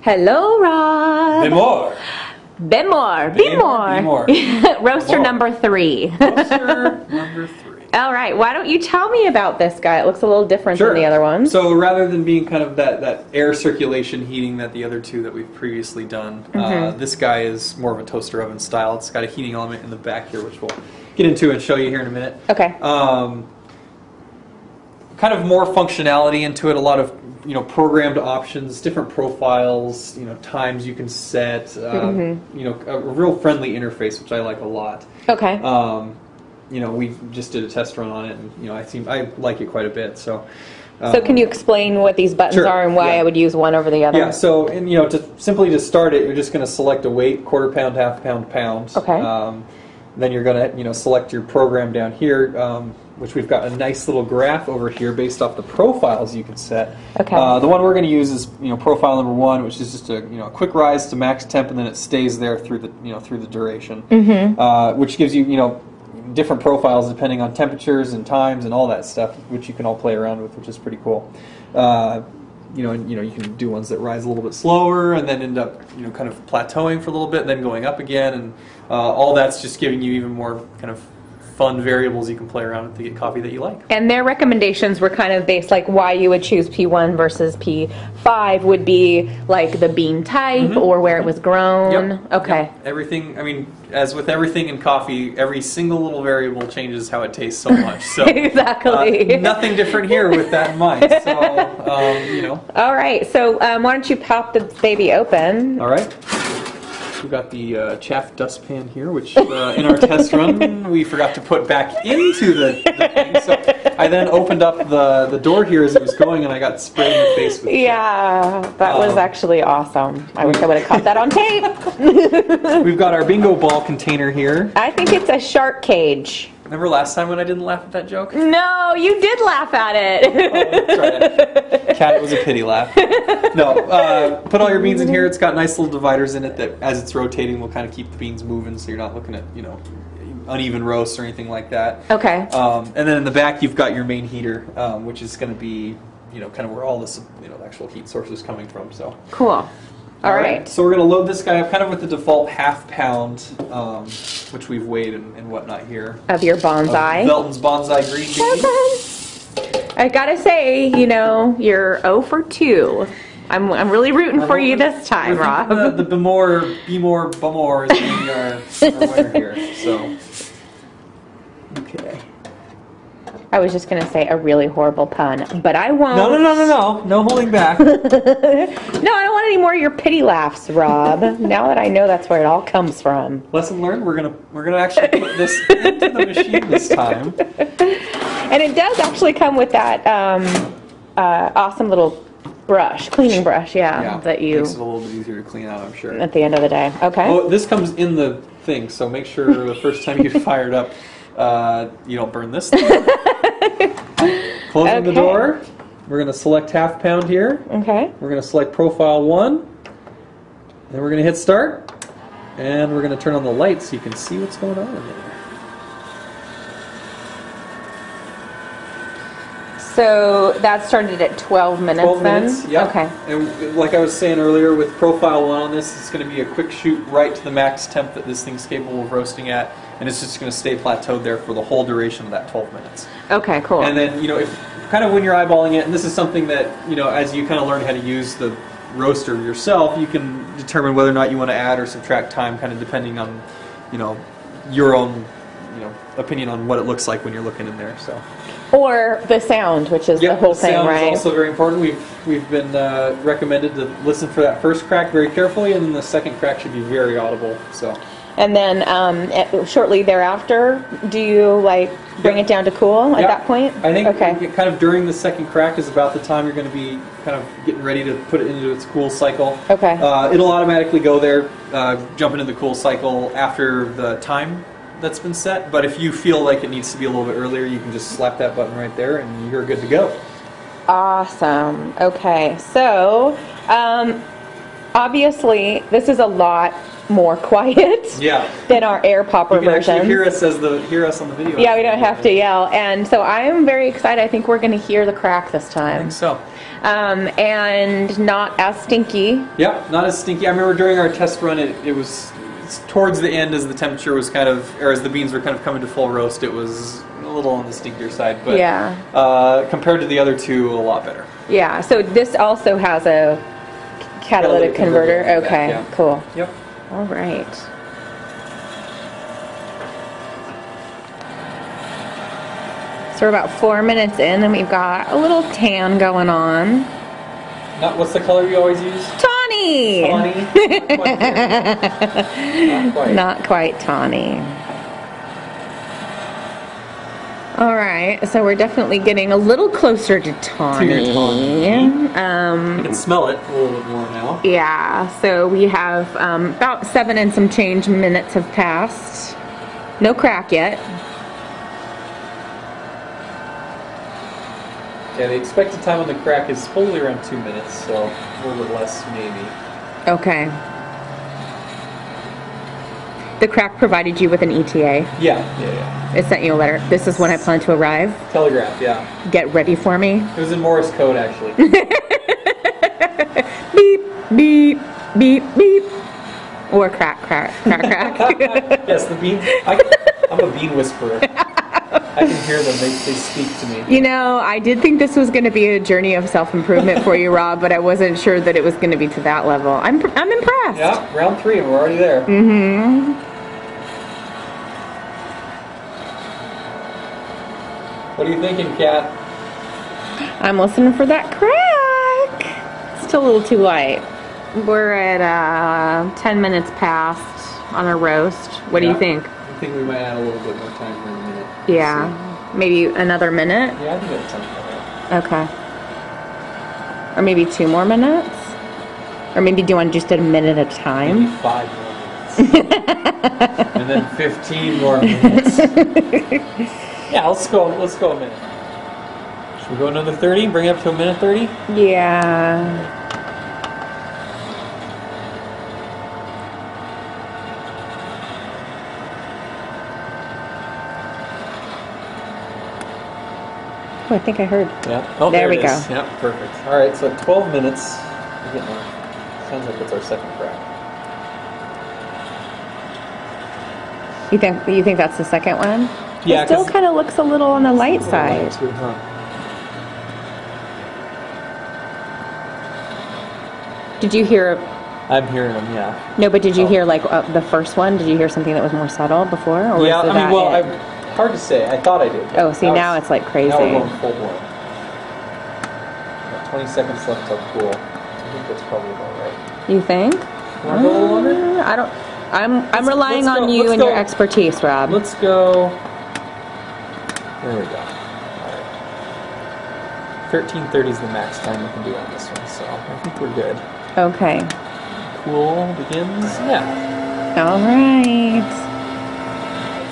Hello, Rob. Behmor. Behmor. Roaster number 3. Roaster number 3. All right. Why don't you tell me about this guy? It looks a little different Sure. than the other ones. So rather than being kind of that air circulation heating that the other two that we've previously done, this guy is more of a toaster oven style. It's got a heating element in the back here, which we'll get into and show you here in a minute. Okay. Kind of more functionality into it. A lot of programmed options, different profiles, times you can set. A real friendly interface, which I like a lot. Okay. We just did a test run on it, and I like it quite a bit. So can you explain what these buttons sure, are and why I would use one over the other? Yeah. So simply to start it, you're just going to select a weight: quarter pound, half pound, pound. Okay. Then you're going to select your program down here, which we've got a nice little graph over here based off the profiles you can set. Okay. The one we're going to use is profile number 1, which is just a quick rise to max temp, and then it stays there through the through the duration, which gives you different profiles depending on temperatures and times and all that stuff, which you can all play around with, which is pretty cool. You can do ones that rise a little bit slower and then end up kind of plateauing for a little bit and then going up again, and all that's just giving you even more kind of fun variables you can play around with to get coffee that you like. And their recommendations were kind of based, like why you would choose P1 versus P5 would be like the bean type or where it was grown. Yep. Okay. Yep. Everything, I mean, as with everything in coffee, every single little variable changes how it tastes so much. So exactly. Nothing different here with that in mind. So, All right. So why don't you pop the baby open? All right. We've got the chaff dustpan here, which in our test run we forgot to put back into the thing. So I then opened up the door here as it was going, and I got sprayed in the face with that was actually awesome. I wish I would have caught that on tape. We've got our bingo ball container here. I think it's a shark cage. Remember last time when I didn't laugh at that joke? No, you did laugh at it. That's right. Cat, it was a pity laugh. No, put all your beans in here. It's got nice little dividers in it that, as it's rotating, will kind of keep the beans moving, so you're not looking at uneven roasts or anything like that. Okay. And then in the back, you've got your main heater, which is going to be kind of where all this actual heat source is coming from. So cool. All right. So we're going to load this guy up kind of with the default half pound, which we've weighed and whatnot here. Of your bonsai. Of Belton's Bonsai Green Bean. I gotta say, you're 0 for 2. I'm really rooting for you this time, Rob. The Behmor is our winner here. So, okay. I was just gonna say a really horrible pun, but I won't. No holding back. No, I don't want any more of your pity laughs, Rob. Now that I know that's where it all comes from. Lesson learned. We're gonna actually put this into the machine this time. And it does actually come with that awesome little brush, cleaning brush, that you makes it a little bit easier to clean out, I'm sure. At the end of the day. Okay. Oh, this comes in the thing, so make sure the first time you fire it up, you don't burn this thing. Closing the door. We're going to select half pound here. Okay. We're going to select profile 1. Then we're going to hit start. And we're going to turn on the light so you can see what's going on in there. So that started at 12 minutes 12 then? minutes, yeah. Okay. And like I was saying earlier, with profile 1 on this, it's going to be a quick shoot right to the max temp that this thing's capable of roasting at, and it's just going to stay plateaued there for the whole duration of that 12 minutes. Okay, cool. And then, if kind of when you're eyeballing it, and this is something that, as you kind of learn how to use the roaster yourself, you can determine whether or not you want to add or subtract time, kind of depending on, your own, opinion on what it looks like when you're looking in there. So. Or the sound, which is the whole thing, right? The sound is also very important. We've been recommended to listen for that first crack very carefully, and then the second crack should be very audible. So. And then shortly thereafter, do you bring it down to cool at that point? I think kind of during the second crack is about the time you're going to be kind of getting ready to put it into its cool cycle. Okay. It'll automatically go there, jump into the cool cycle after the time that's been set, but if you feel like it needs to be a little bit earlier, you can just slap that button right there and you're good to go. Awesome. Okay, so obviously this is a lot more quiet than our air popper version. You can actually hear us on the video. Yeah, we don't have to yell. And so I'm very excited. I think we're going to hear the crack this time. I think so. And not as stinky. Yep, not as stinky. I remember during our test run, it was towards the end as the temperature was kind of, or as the beans were kind of coming to full roast, it was a little on the stinkier side. But compared to the other two, a lot better. Yeah, so this also has a catalytic converter. Okay, cool. Yep. All right. So we're about 4 minutes in, and we've got a little tan going on. What's the color you always use? Tawny! Tawny? Not quite. Not quite tawny. All right, so we're definitely getting a little closer to tawny. You can smell it a little bit more now. Yeah, so we have about 7 and some change minutes have passed. No crack yet. Yeah, the expected time on the crack is probably around 2 minutes, so a little bit less maybe. Okay. The crack provided you with an ETA? Yeah. It sent you a letter. This is when I plan to arrive? Telegraph, yeah. Get ready for me? It was in Morse code, actually. Beep, beep, beep, beep. Or crack, crack, crack, crack. Yes, the beans. I'm a bean whisperer. I can hear them. They speak to me. You know, I did think this was going to be a journey of self-improvement for you, Rob, but I wasn't sure that it was going to be to that level. I'm impressed. Yeah, round 3, and we're already there. Mm-hmm. What are you thinking, Kat? I'm listening for that crack. Still a little too light. We're at 10 minutes past on a roast. What do you think? I think we might add a little bit more time for a minute. Yeah. Maybe another minute? Yeah, I think that's something like that. Okay. Or maybe 2 more minutes? Or maybe do you want just a minute at a time? Maybe 5 more minutes. And then 15 more minutes. Yeah, let's go a minute. Should we go another 30? Bring it up to a minute 30? Yeah. Oh, I think I heard. Yeah. Oh, there we go. Yeah, perfect. All right, so 12 minutes. Sounds like it's our second crack. You think that's the second one? Yeah. It still kind of looks a little on the light side. Too, huh? Did you hear? I'm hearing them. Yeah. No, but did you hear like the first one? Did you hear something that was more subtle before? Or yeah. was I mean, hard to say. I thought I did. Oh, see, now it's like crazy. Now we're going full blown. Got 20 seconds left till cool. I think that's probably about right. You think? Want to go a little longer? I don't. I'm relying on you and your expertise, Rob. Let's go. There we go. All right. 13:30 is the max time we can do on this one, so I think we're good. Okay. Cool begins. Yeah. All right.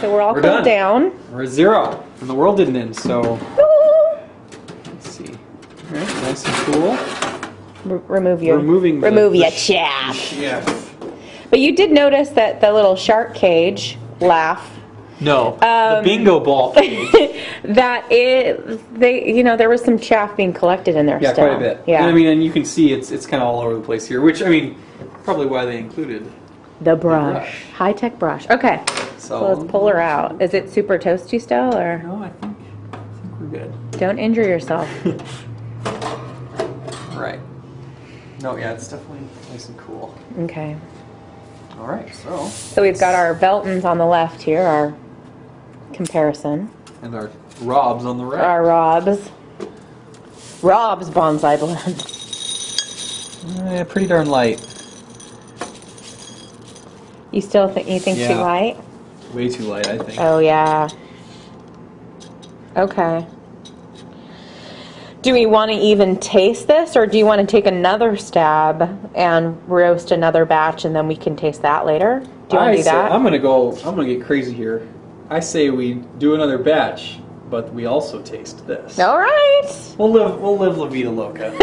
So we're all cooled down. We're at 0, and the world didn't end. So let's see. All right, nice and cool. Remove your chaff. Yeah. But you did notice that the little shark cage laugh. No, the bingo ball cage. There was some chaff being collected in there. Yeah, still. quite a bit. Yeah, and I mean, and you can see it's kind of all over the place here. Which I mean, probably why they included the brush, high-tech brush. Okay, so let's pull her out. Is it super toasty still, or? No, I think we're good. Don't injure yourself. Right. No, yeah, it's definitely nice and cool. Okay. All right, so we've got our Beltons on the left here, our comparison. And our Robs on the right. Our Robs bonsai blend. Yeah, pretty darn light. You still think too light? Way too light, I think. Oh yeah. Okay. Do we want to even taste this, or do you want to take another stab and roast another batch, and then we can taste that later? Do you want to do that? I'm gonna get crazy here. I say we do another batch, but we also taste this. All right. We'll live La Vida Loca.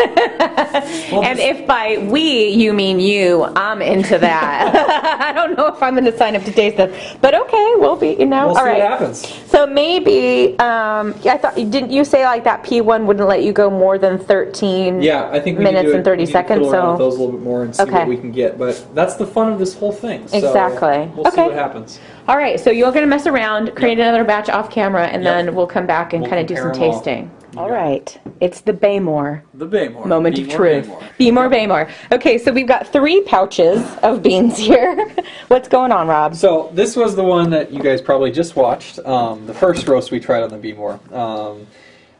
And if by we you mean you, I'm into that. I don't know if I'm going to sign up to taste this, but okay, we'll be. We'll all see right. what happens. So maybe I thought didn't you say like that P1 wouldn't let you go more than 13? Yeah, I think we minutes need to and 30 seconds. Fiddle around So with those a little bit more and see okay. what we can get. But that's the fun of this whole thing. So exactly. We'll see what happens. All right, so you're going to mess around, create another batch off camera, and then we'll come back and kind of do some tasting. All right, it's the Behmor. The Behmor. Moment of truth. Behmor. Okay, so we've got 3 pouches of beans here. What's going on, Rob? So this was the one that you guys probably just watched. The first roast we tried on the Behmor.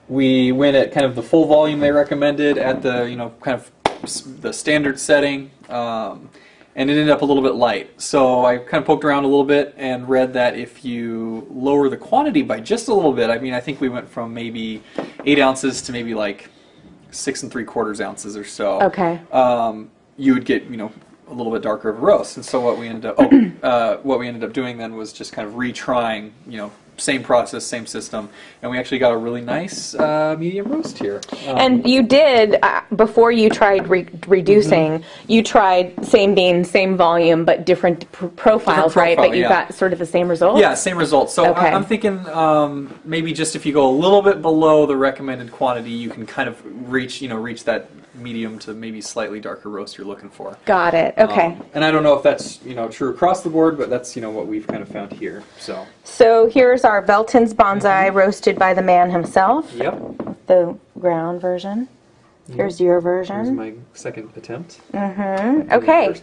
We went at kind of the full volume they recommended at the kind of the standard setting. And it ended up a little bit light. So I kind of poked around a little bit and read that if you lower the quantity by just a little bit, I mean, I think we went from maybe 8 ounces to maybe like 6 3/4 ounces or so. Okay. You would get, a little bit darker of a roast. And so what we ended up doing then was just kind of retrying, same process, same system, and we actually got a really nice medium roast here. And you did, before you tried reducing, you tried same beans, same volume, but different profiles, right? But you got sort of the same results? Yeah, same results. So I'm thinking maybe just if you go a little bit below the recommended quantity, you can kind of reach that medium to maybe slightly darker roast you're looking for. Got it. Okay. And I don't know if that's true across the board, but that's what we've kind of found here. So here's our Belton's Bonsai roasted by the man himself. Yep. The ground version. Here's your version. Here's my second attempt. Okay.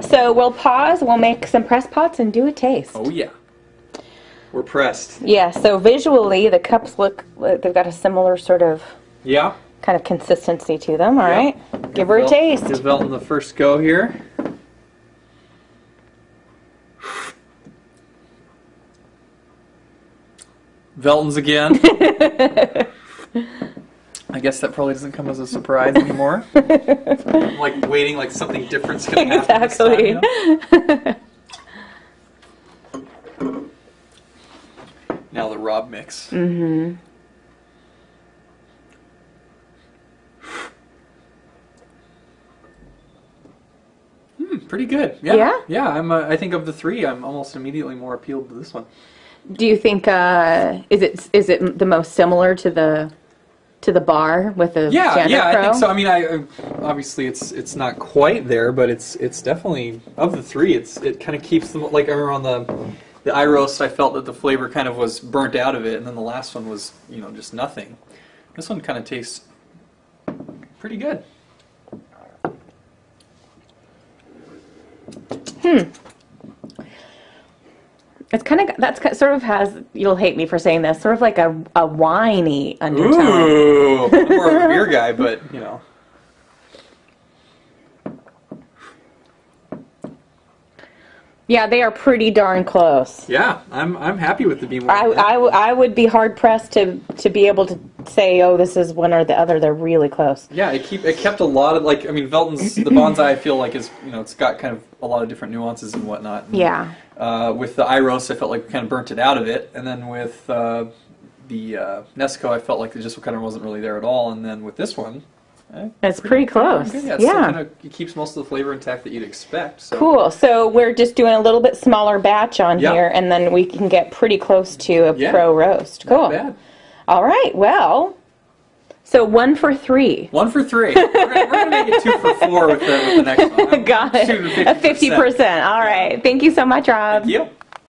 So we'll pause. We'll make some press pots and do a taste. Oh yeah. We're pressed. Yeah. So visually, the cups they've got a similar sort of. Yeah. Kind of consistency to them. All right. Give her a taste. Give Velton the first go here. Velton's again. I guess that probably doesn't come as a surprise anymore. I'm like waiting like something different's going to happen exactly. this time, Now the Rob mix. Pretty good. Yeah. I think of the 3, I'm almost immediately more appealed to this one. Do you think is it the most similar to the bar with the Standard Pro? I think so. I mean, obviously it's not quite there, but it's definitely of the 3. It kind of keeps them like I remember on the eye roast. I felt that the flavor kind of was burnt out of it, and then the last one was just nothing. This one kind of tastes pretty good. It's kind of sort of has, you'll hate me for saying this, sort of like a winey undertone. Ooh, I'm more of a beer guy, but Yeah, they are pretty darn close. Yeah, I'm happy with the Behmor. I would be hard pressed to be able to say, oh, this is one or the other. They're really close. Yeah, it kept a lot of Velton's the Bonsai. I feel like is it's got kind of a lot of different nuances and whatnot. And, with the eye roast, I felt like we kind of burnt it out of it, and then with the Nesco, I felt like it just kind of wasn't really there at all. And then with this one. It's pretty close. Yeah. It keeps most of the flavor intact that you'd expect. So. Cool. So we're just doing a little bit smaller batch on here, and then we can get pretty close to a pro roast. Cool. Not bad. All right. Well, so 1 for 3. 1 for 3. We're gonna make it 2 for 4 with the next one. Got it. A 50%. All right. Thank you so much, Rob. Thank you.